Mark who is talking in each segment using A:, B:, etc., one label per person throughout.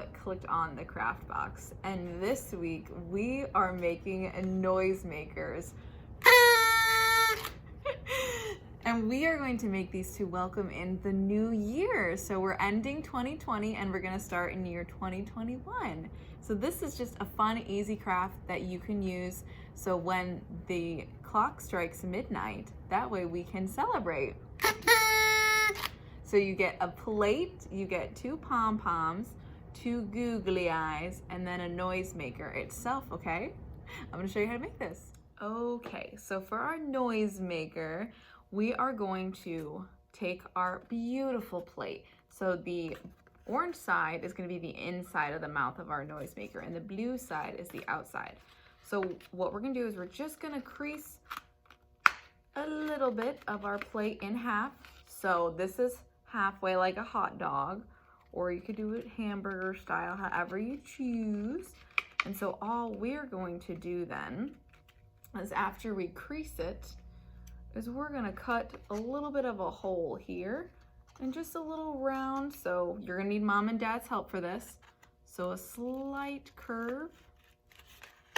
A: you clicked on the craft box, and this week we are making noisemakers. And we are going to make these to welcome in the new year. So we're ending 2020 and we're gonna start in year 2021. So this is just a fun, easy craft that you can use. So when the clock strikes midnight, that way we can celebrate. So you get a plate, you get 2 pom-poms, 2 googly eyes, and then a noisemaker itself, okay? I'm gonna show you how to make this. Okay, so for our noisemaker, we are going to take our beautiful plate. So the orange side is going to be the inside of the mouth of our noisemaker, and the blue side is the outside. So what we're going to do is we're just going to crease a little bit of our plate in half. So this is halfway like a hot dog, or you could do it hamburger style, however you choose. And so all we're going to do then is, after we crease it, is we're gonna cut a little bit of a hole here and just a little round. So you're gonna need mom and dad's help for this. So a slight curve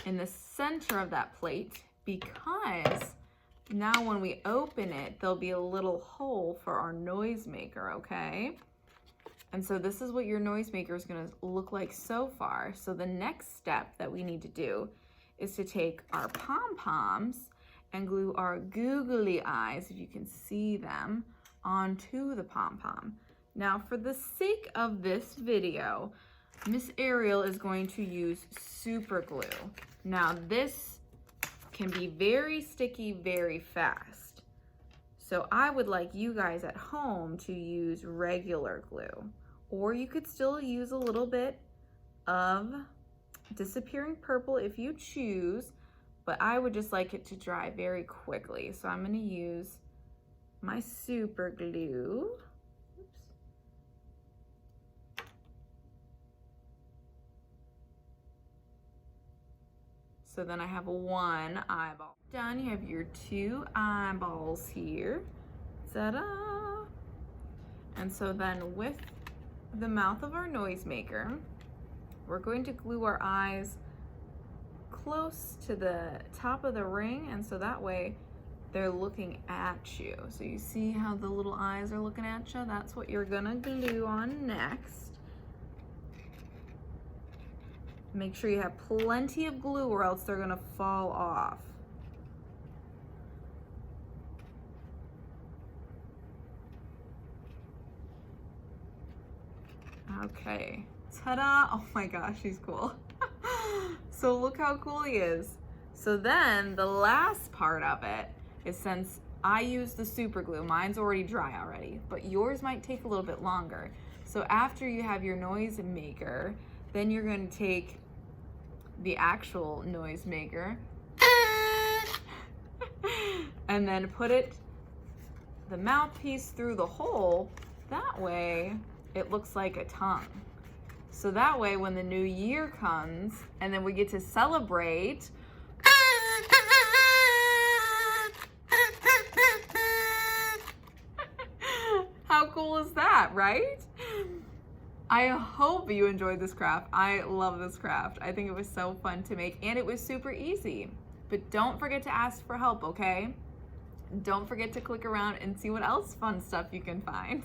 A: in the center of that plate, because now when we open it, there'll be a little hole for our noisemaker, okay? And so this is what your noisemaker is gonna look like so far. So the next step that we need to do is to take our pom-poms and glue our googly eyes, if you can see them, onto the pom-pom. Now, for the sake of this video, Miss Ariel is going to use super glue. Now, this can be very sticky very fast. So I would like you guys at home to use regular glue, or you could still use a little bit of disappearing purple if you choose, but I would just like it to dry very quickly. So I'm gonna use my super glue. Oops. So then I have 1 eyeball. Done, you have your 2 eyeballs here. Ta-da! And so then with the mouth of our noisemaker, we're going to glue our eyes close to the top of the ring, and so that way they're looking at you. So you see how the little eyes are looking at you? That's what you're gonna glue on next. Make sure you have plenty of glue or else they're gonna fall off. Okay, ta-da! Oh my gosh, he's cool. So look how cool he is. So then the last part of it is, since I use the super glue, mine's already dry already, but yours might take a little bit longer. So after you have your noisemaker, then you're going to take the actual noisemaker and then put the mouthpiece through the hole. That way it looks like a tongue. So that way when the new year comes and then we get to celebrate, how cool is that, right? I hope you enjoyed this craft. I love this craft. I think it was so fun to make, and it was super easy. But don't forget to ask for help, okay? Don't forget to click around and see what else fun stuff you can find.